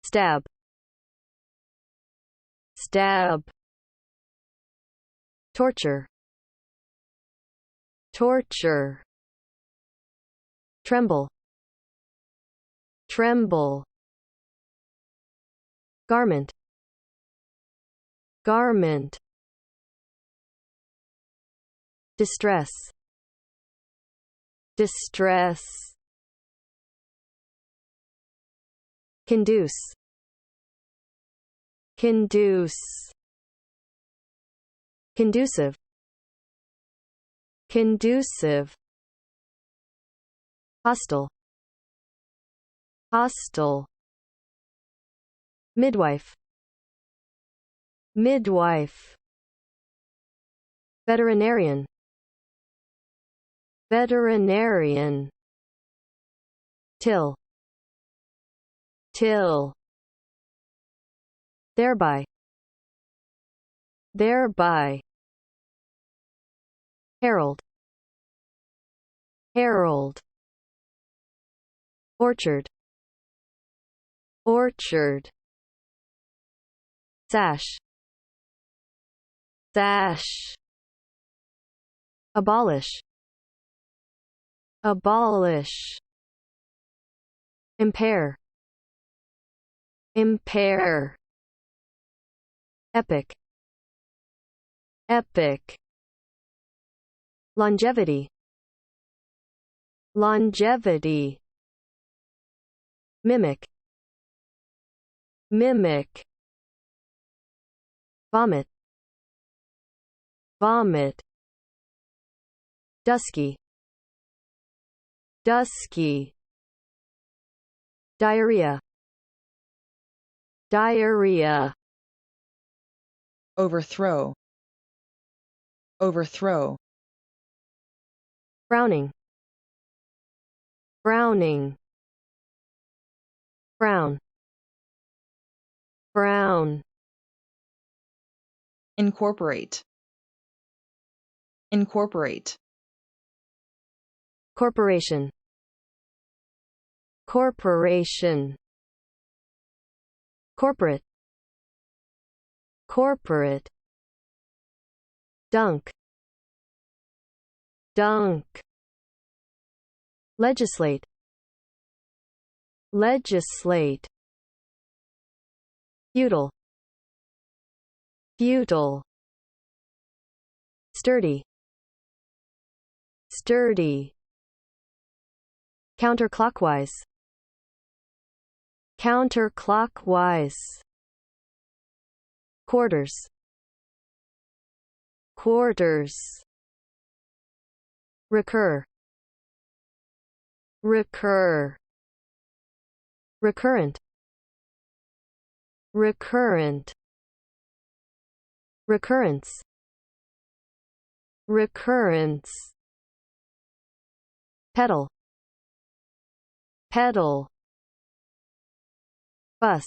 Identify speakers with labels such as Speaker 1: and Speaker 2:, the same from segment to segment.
Speaker 1: stab, stab, torture, torture, tremble, tremble, garment, garment, distress, distress, conduce, conduce, conducive, conducive, hostile, hostile, midwife, midwife, veterinarian, veterinarian, till, till, thereby, thereby, herald, herald, orchard, orchard, sash, sash, abolish, abolish, impair, impair, epic, epic, longevity, longevity, mimic, mimic, vomit, vomit, dusky, dusky, diarrhea, diarrhea,
Speaker 2: overthrow, overthrow,
Speaker 1: frowning, frowning, frown, frown,
Speaker 2: incorporate, incorporate,
Speaker 1: corporation, corporation, corporate, corporate, dunk, dunk, legislate, legislate, feudal, feudal, sturdy, sturdy, counterclockwise, counterclockwise, quarters, quarters, recur, recur, recurrent, recurrent, recurrence, recurrence, pedal, pedal, bus,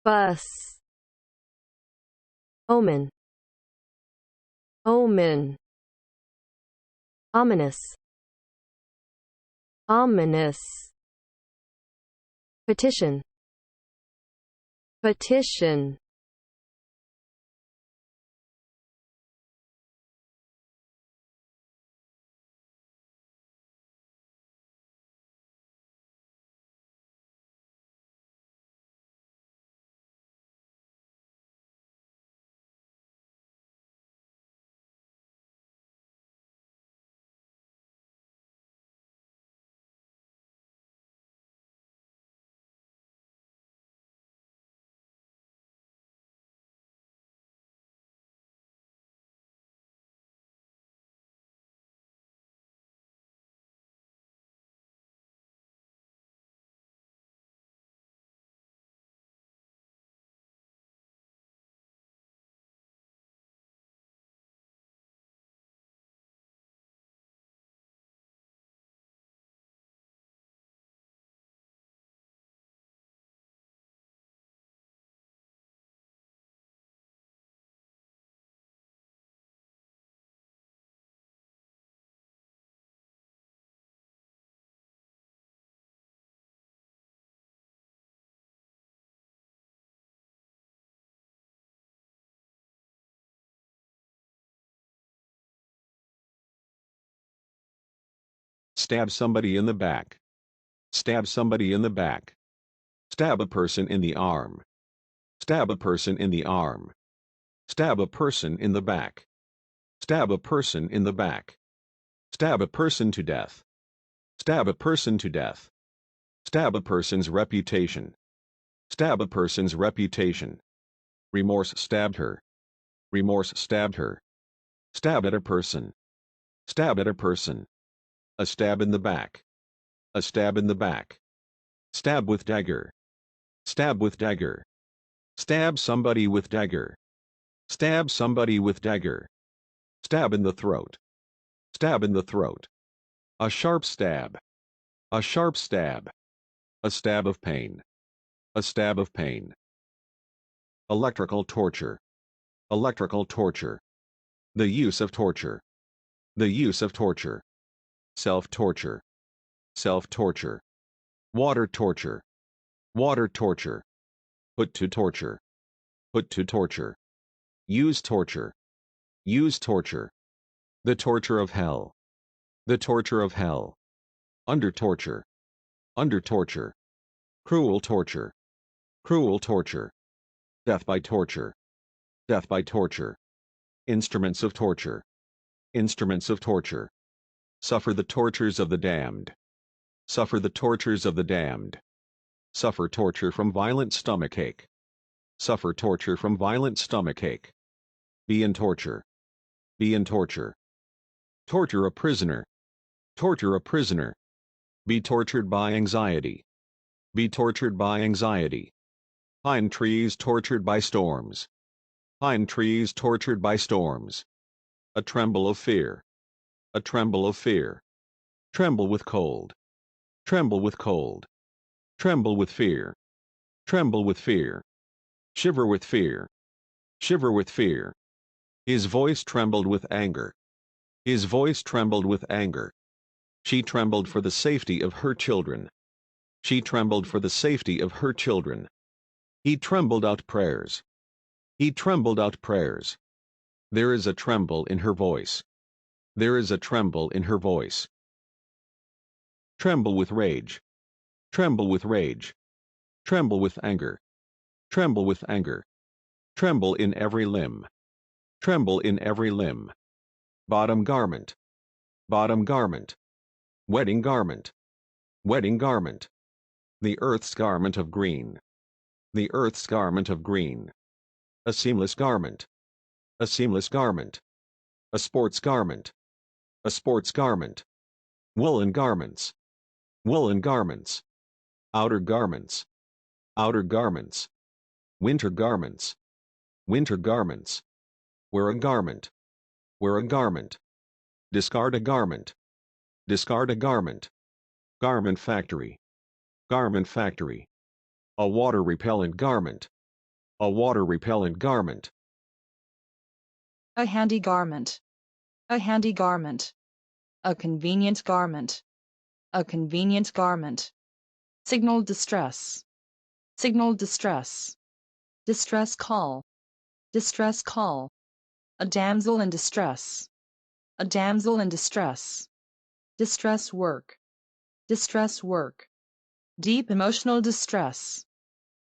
Speaker 1: bus, omen, omen, ominous, ominous, petition, petition,
Speaker 2: Stab somebody in the back. Stab somebody in the back. Stab a person in the arm. Stab a person in the arm. Stab a person in the back. Stab a person in the back. Stab a person to death. Stab a person to death. Stab a person's reputation. Stab a person's reputation. Remorse stabbed her. Remorse stabbed her. Stab at a person. Stab at a person. A stab in the back. A stab in the back. Stab with dagger. Stab with dagger. Stab somebody with dagger. Stab somebody with dagger. Stab in the throat. Stab in the throat. A sharp stab. A sharp stab. A stab of pain. A stab of pain. Electrical torture. Electrical torture. The use of torture. The use of torture. Self-torture. Self-torture. Water torture. Water torture. Put to torture. Put to torture. Use torture. Use torture. The torture of hell. The torture of hell. Under torture. Under torture. Cruel torture. Cruel torture. Death by torture. Death by torture. Instruments of torture. Instruments of torture. Suffer the tortures of the damned. Suffer the tortures of the damned. Suffer torture from violent stomachache. Suffer torture from violent stomachache. Be in torture. Be in torture. Torture a prisoner. Torture a prisoner. Be tortured by anxiety. Be tortured by anxiety. Pine trees tortured by storms. Pine trees tortured by storms. A tremble of fear. A tremble of fear. Tremble with cold. Tremble with cold. Tremble with fear. Tremble with fear. Shiver with fear. Shiver with fear. His voice trembled with anger. His voice trembled with anger. She trembled for the safety of her children. She trembled for the safety of her children. He trembled out prayers. He trembled out prayers. There is a tremble in her voice. There is a tremble in her voice. Tremble with rage. Tremble with rage. Tremble with anger. Tremble with anger. Tremble in every limb. Tremble in every limb. Bottom garment. Bottom garment. Wedding garment. Wedding garment. The earth's garment of green. The earth's garment of green. A seamless garment. A seamless garment. A sports garment. A sports garment. Woolen garments. Woolen garments. Outer garments. Outer garments. Winter garments. Winter garments. Wear a garment. Wear a garment. Discard a garment. Discard a garment. Garment factory. Garment factory. A water-repellent garment. A water-repellent garment.
Speaker 3: A handy garment. A handy garment. A convenient garment. A convenient garment. Signal distress. Signal distress. Distress call. Distress call. A damsel in distress. A damsel in distress. Distress work. Distress work. Deep emotional distress.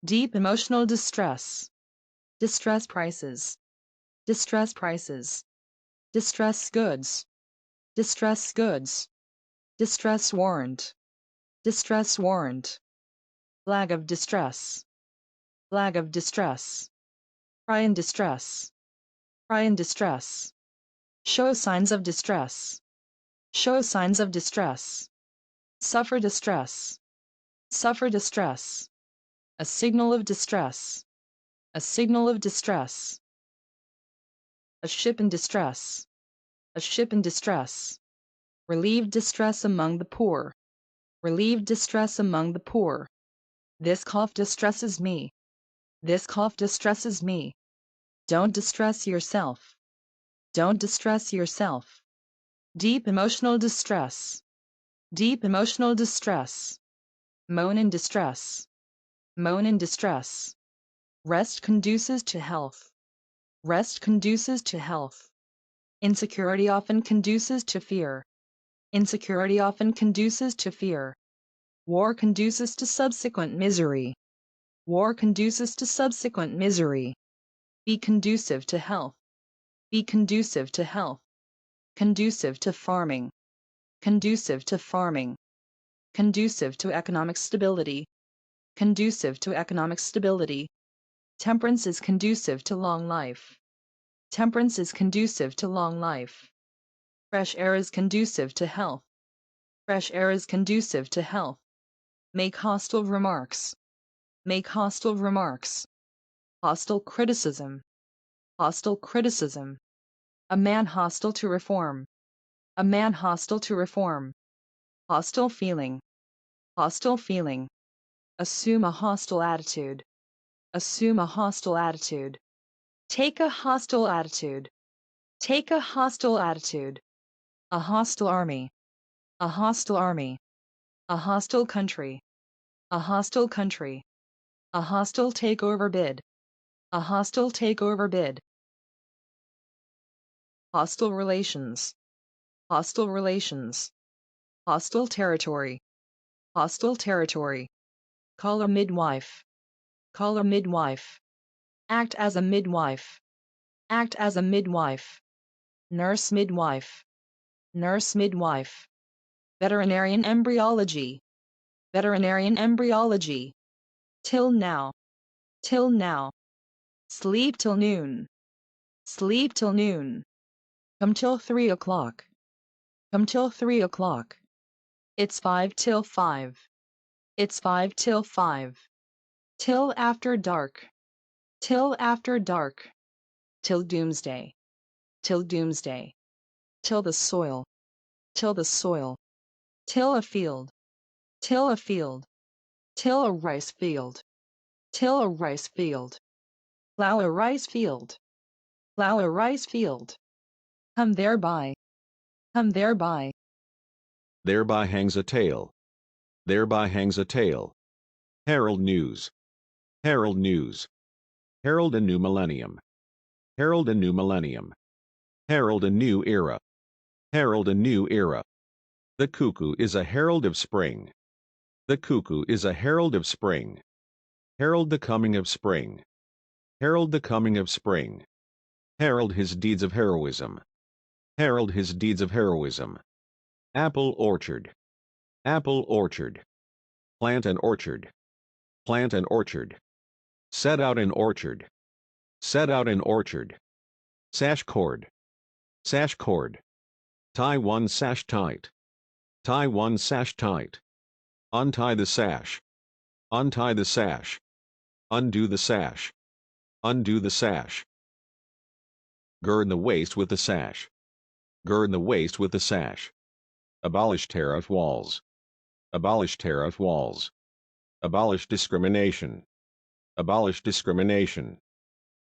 Speaker 3: Deep emotional distress. Distress prices. Distress prices. Distress goods. Distress goods. Distress warrant. Distress warrant. Flag of distress. Flag of distress. Cry in distress. Cry in distress. Show signs of distress. Show signs of distress. Suffer distress. Suffer distress. A signal of distress. A signal of distress. A ship in distress. A ship in distress. Relieve distress among the poor. Relieve distress among the poor. This cough distresses me. This cough distresses me. Don't distress yourself. Don't distress yourself. Deep emotional distress. Deep emotional distress. Moan in distress. Moan in distress. Rest conduces to health. Rest conduces to health. Insecurity often conduces to fear. Insecurity often conduces to fear. War conduces to subsequent misery. War conduces to subsequent misery. Be conducive to health. Be conducive to health. Conducive to farming. Conducive to farming. Conducive to economic stability. Conducive to economic stability. Temperance is conducive to long life. Temperance is conducive to long life. Fresh air is conducive to health. Fresh air is conducive to health. Make hostile remarks. Make hostile remarks. Hostile criticism. Hostile criticism. A man hostile to reform. A man hostile to reform. Hostile feeling. Hostile feeling. Assume a hostile attitude. Assume a hostile attitude. Take a hostile attitude. Take a hostile attitude. A hostile army. A hostile army. A hostile country. A hostile country. A hostile takeover bid. A hostile takeover bid. Hostile relations. Hostile relations. Hostile territory. Hostile territory. Call a midwife. Call a midwife. Act as a midwife. Act as a midwife. Nurse midwife. Nurse midwife. Veterinarian embryology. Veterinarian embryology. Till now. Till now. Sleep till noon. Sleep till noon. Come till 3 o'clock. Come till 3 o'clock. It's 5 till 5. It's 5 till 5. Till after dark. Till after dark. Till doomsday. Till doomsday. Till the soil. Till the soil. Till a field. Till a field. Till a rice field. Till a rice field. Plow a rice field. Plow a rice field. Come thereby. Come thereby.
Speaker 2: Thereby hangs a tale. Thereby hangs a tale. Herald News. Herald News. Herald a new millennium. Herald a new millennium. Herald a new era. Herald a new era. The cuckoo is a herald of spring. The cuckoo is a herald of spring. Herald the coming of spring. Herald the coming of spring. Herald his deeds of heroism. Herald his deeds of heroism. Apple orchard. Apple orchard. Plant an orchard. Plant an orchard. Set out an orchard. Set out an orchard. Sash cord. Sash cord. Tie one sash tight. Tie one sash tight. Untie the sash. Untie the sash. Undo the sash. Undo the sash. Gird the waist with the sash. Gird the waist with the sash. Abolish tariff walls. Abolish tariff walls. Abolish discrimination. Abolish discrimination.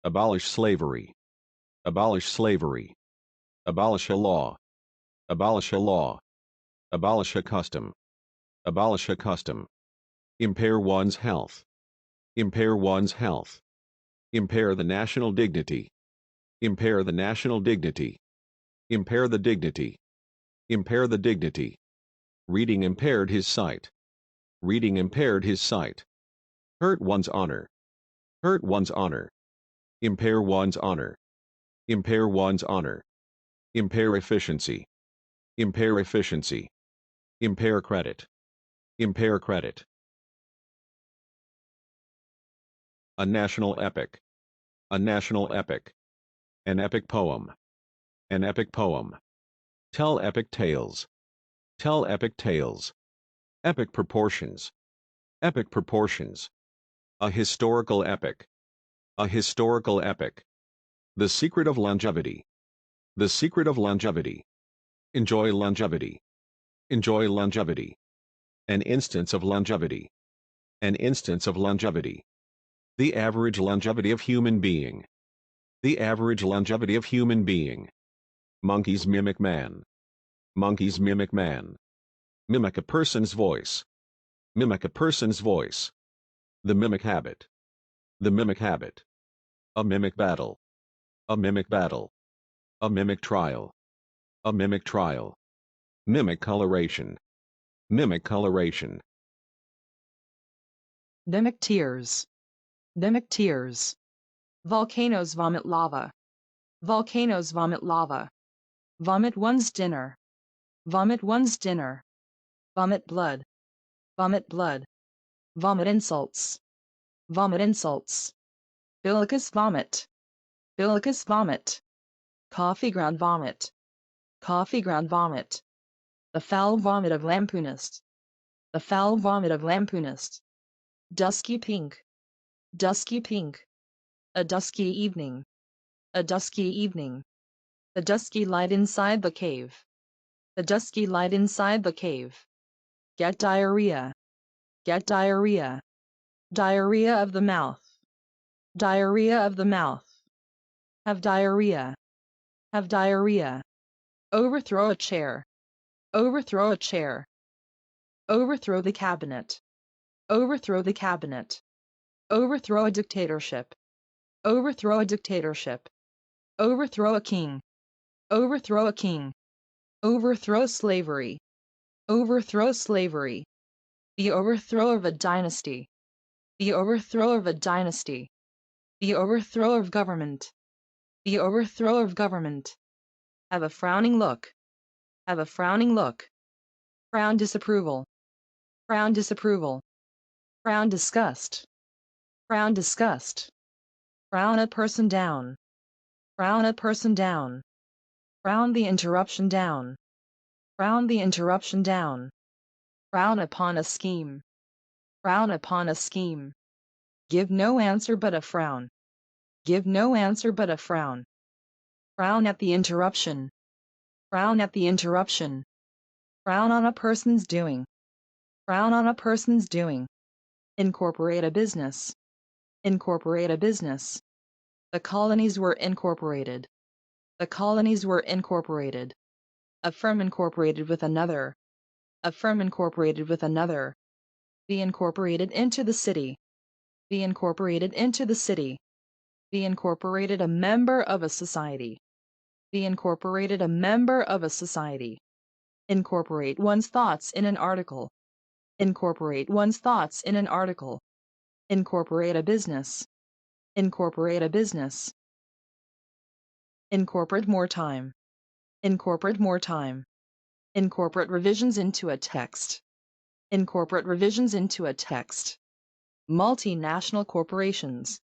Speaker 2: Abolish slavery. Abolish slavery. Abolish a law. Abolish a law. Abolish a custom. Abolish a custom. Impair one's health. Impair one's health. Impair the national dignity. Impair the national dignity. Impair the dignity. Impair the dignity. Reading impaired his sight. Reading impaired his sight. Hurt one's honor. Hurt one's honor. Impair one's honor. Impair one's honor. Impair efficiency. Impair efficiency. Impair credit. Impair credit. A national epic. A national epic. An epic poem. An epic poem. Tell epic tales. Tell epic tales. Epic proportions. Epic proportions. A historical epic. A historical epic. The secret of longevity. The secret of longevity. Enjoy longevity. Enjoy longevity. An instance of longevity. An instance of longevity. The average longevity of human being. The average longevity of human being. Monkeys mimic man. Monkeys mimic man. Mimic a person's voice. Mimic a person's voice. The mimic habit. The mimic habit. A mimic battle. A mimic battle. A mimic trial. A mimic trial. Mimic coloration. Mimic coloration.
Speaker 3: Mimic tears. Mimic tears. Volcanoes vomit lava. Volcanoes vomit lava. Vomit one's dinner. Vomit one's dinner. Vomit blood. Vomit blood. Vomit insults. Vomit insults. Bilicus vomit. Bilicus vomit. Coffee ground vomit. Coffee ground vomit. The foul vomit of lampoonist. The foul vomit of lampoonist. Dusky pink. Dusky pink. A dusky evening. A dusky evening. The dusky light inside the cave. The dusky light inside the cave. Get diarrhea. Get diarrhea. Diarrhea of the mouth. Diarrhea of the mouth. Have diarrhea. Have diarrhea. Overthrow a chair. Overthrow a chair. Overthrow the cabinet. Overthrow the cabinet. Overthrow a dictatorship. Overthrow a dictatorship. Overthrow a king. Overthrow a king. Overthrow slavery. Overthrow slavery. The overthrow of a dynasty. The overthrow of a dynasty. The overthrow of government. The overthrow of government. Have a frowning look. Have a frowning look. Frown disapproval. Frown disapproval. Frown disgust. Frown disgust. Frown a person down. Frown a person down. Frown the interruption down. Frown the interruption down. Frown upon a scheme. Frown upon a scheme. Give no answer but a frown. Give no answer but a frown. Frown at the interruption. Frown at the interruption. Frown on a person's doing. Frown on a person's doing. Incorporate a business. Incorporate a business. The colonies were incorporated. The colonies were incorporated. A firm incorporated with another. A firm incorporated with another. Be incorporated into the city. Be incorporated into the city. Be incorporated a member of a society. Be incorporated a member of a society. Incorporate one's thoughts in an article. Incorporate one's thoughts in an article. Incorporate a business. Incorporate a business. Incorporate more time. Incorporate more time. Incorporate revisions into a text. Incorporate revisions into a text. Multinational corporations.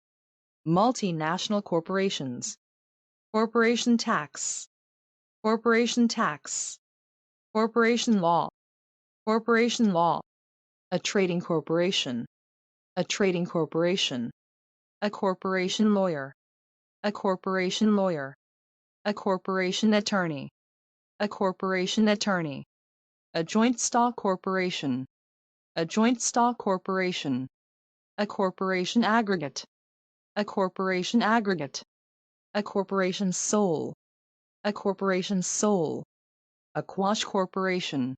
Speaker 3: Multinational corporations. Corporation tax. Corporation tax. Corporation law. Corporation law. A trading corporation. A trading corporation. A corporation lawyer. A corporation lawyer. A corporation attorney. A corporation attorney. A joint stock corporation. A joint stock corporation. A corporation aggregate. A corporation aggregate. A corporation soul. A corporation soul. A quash corporation.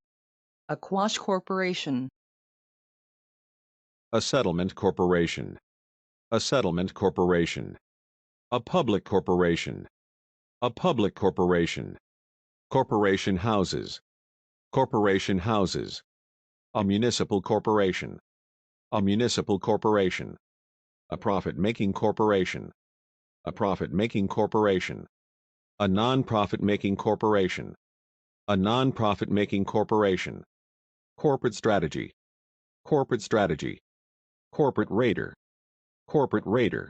Speaker 3: A quash corporation.
Speaker 2: A settlement corporation. A settlement corporation. A public corporation. A public corporation. Corporation houses. Corporation houses. A municipal corporation. A municipal corporation. A profit-making corporation. A profit-making corporation. A non-profit-making corporation. A non-profit-making corporation. Corporate strategy. Corporate strategy. Corporate raider. Corporate raider.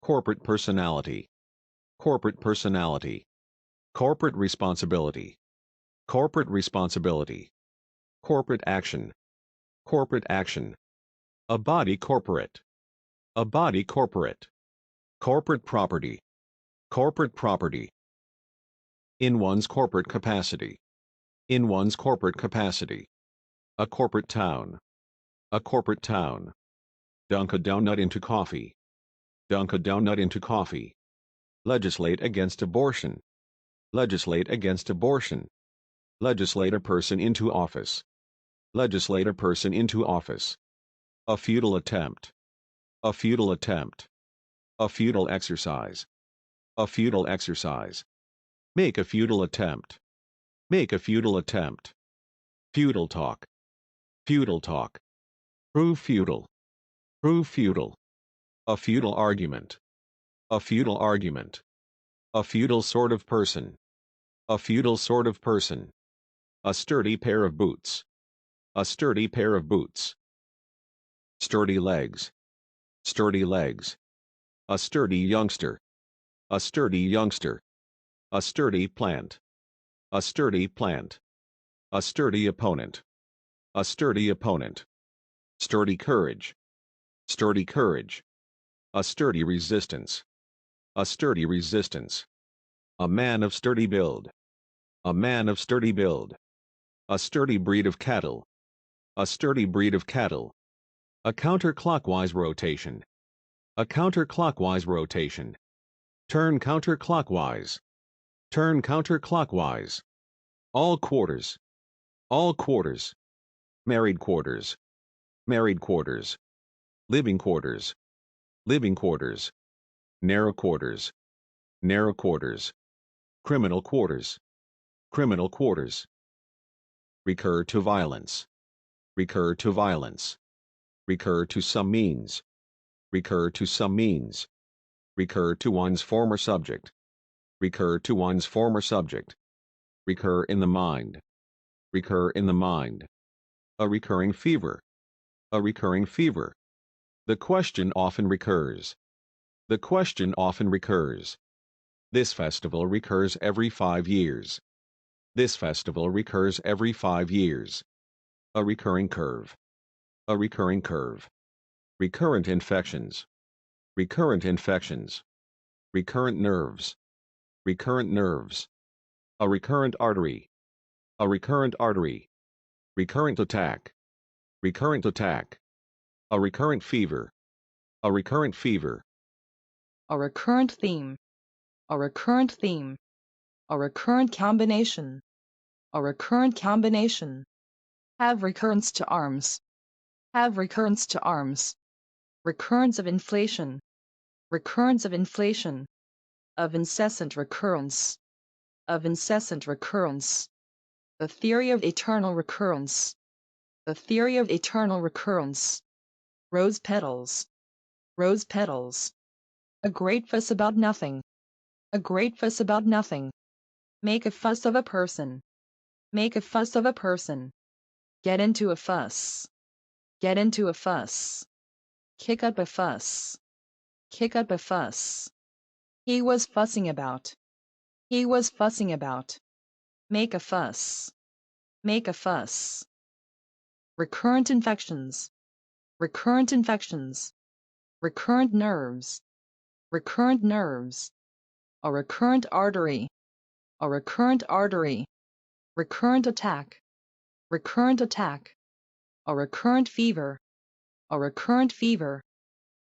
Speaker 2: Corporate personality. Corporate personality. Corporate responsibility. Corporate responsibility. Corporate action. Corporate action. A body corporate. A body corporate. Corporate property. Corporate property. In one's corporate capacity. In one's corporate capacity. A corporate town. A corporate town. Dunk a donut into coffee. Dunk a donut into coffee. Legislate against abortion. Legislate against abortion. Legislate a person into office. Legislate a person into office. A futile attempt. A futile attempt. A futile exercise. A futile exercise. Make a futile attempt. Make a futile attempt. Feudal talk. Feudal talk. Prove feudal. Prove feudal. A feudal argument. A feudal argument. A feudal sort of person. A feudal sort of person. A sturdy pair of boots. A sturdy pair of boots. Sturdy legs. Sturdy legs. A sturdy youngster. A sturdy youngster. A sturdy plant. A sturdy plant. A sturdy opponent. A sturdy opponent. Sturdy courage. Sturdy courage. A sturdy resistance. A sturdy resistance. A man of sturdy build. A man of sturdy build. A sturdy breed of cattle. A sturdy breed of cattle. A counterclockwise rotation. A counterclockwise rotation. Turn counterclockwise. Turn counterclockwise. All quarters. All quarters. Married quarters. Married quarters. Living quarters. Living quarters. Narrow quarters. Narrow quarters. Criminal quarters. Criminal quarters. Recur to violence. Recur to violence. Recur to some means. Recur to some means. Recur to one's former subject. Recur to one's former subject. Recur in the mind. Recur in the mind. A recurring fever. A recurring fever. The question often recurs. The question often recurs. This festival recurs every 5 years. This festival recurs every 5 years. A recurring curve. A recurring curve. Recurrent infections. Recurrent infections. Recurrent nerves. Recurrent nerves. A recurrent artery. A recurrent artery. Recurrent attack. Recurrent attack. A recurrent fever. A recurrent fever.
Speaker 3: A recurrent theme. A recurrent theme. A recurrent combination. A recurrent combination. Have recurrence to arms. Have recurrence to arms. Recurrence of inflation. Recurrence of inflation. Of incessant recurrence. Of incessant recurrence. The theory of eternal recurrence. The theory of eternal recurrence. Rose petals. Rose petals. A great fuss about nothing. A great fuss about nothing. Make a fuss of a person. Make a fuss of a person. Get into a fuss. Get into a fuss. Kick up a fuss. Kick up a fuss. He was fussing about. He was fussing about. Make a fuss. Make a fuss. Recurrent infections. Recurrent infections. Recurrent nerves. Recurrent nerves. A recurrent artery. A recurrent artery. Recurrent attack. Recurrent attack. A recurrent fever. A recurrent fever.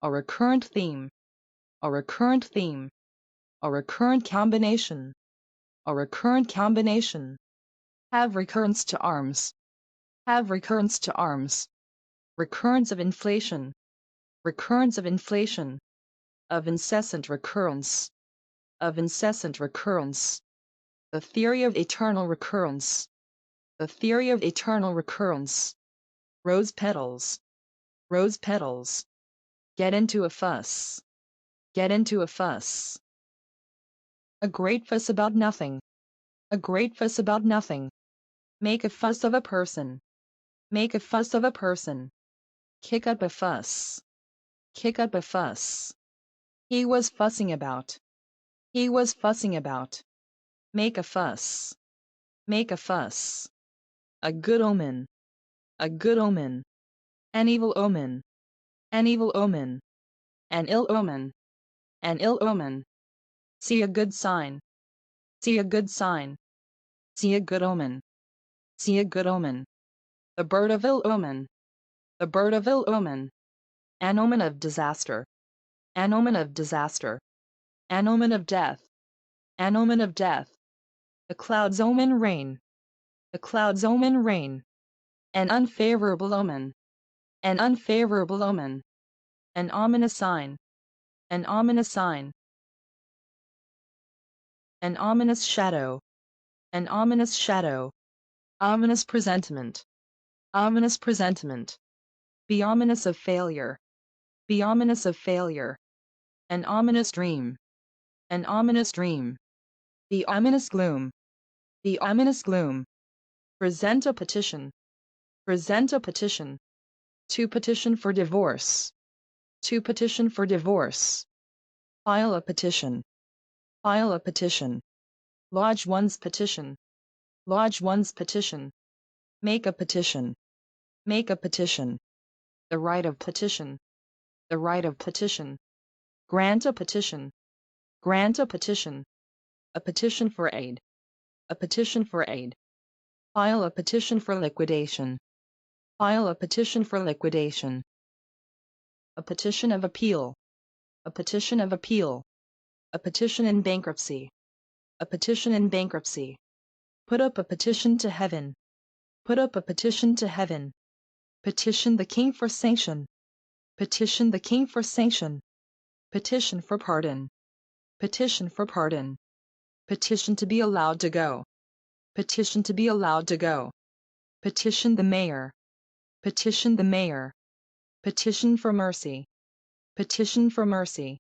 Speaker 3: A recurrent theme. A recurrent theme. A recurrent combination. A recurrent combination. Have recurrence to arms. Have recurrence to arms. Recurrence of inflation. Recurrence of inflation. Of incessant recurrence. Of incessant recurrence. The theory of eternal recurrence. The theory of eternal recurrence. Rose petals. Rose petals. Get into a fuss. Get into a fuss. A great fuss about nothing. A great fuss about nothing. Make a fuss of a person. Make a fuss of a person. Kick up a fuss. Kick up a fuss. He was fussing about. He was fussing about. Make a fuss. Make a fuss. A good omen. A good omen. An evil omen. An evil omen. An ill omen. An ill omen. See a good sign. See a good sign. See a good omen. See a good omen. The bird of ill omen. The bird of ill omen. An omen of disaster. An omen of disaster. An omen of death. An omen of death. The clouds omen rain. The clouds omen rain. An unfavorable omen. An unfavorable omen. An ominous sign. An ominous sign. An ominous shadow. An ominous shadow. Ominous presentiment. Ominous presentiment. Be ominous of failure. Be ominous of failure. An ominous dream. An ominous dream. The ominous gloom. The ominous gloom. Present a petition. Present a petition. To petition for divorce. To petition for divorce. File a petition. File a petition. Lodge one's petition. Lodge one's petition. Make a petition. Make a petition. The right of petition. The right of petition. Grant a petition. Grant a petition. A petition for aid. A petition for aid. File a petition for liquidation. File a petition for liquidation. A petition of appeal. A petition of appeal. A petition in bankruptcy. A petition in bankruptcy. Put up a petition to heaven. Put up a petition to heaven. Petition the king for sanction. Petition the king for sanction. Petition for pardon. Petition for pardon. Petition to be allowed to go. Petition to be allowed to go. Petition the mayor. Petition the mayor. Petition for mercy. Petition for mercy.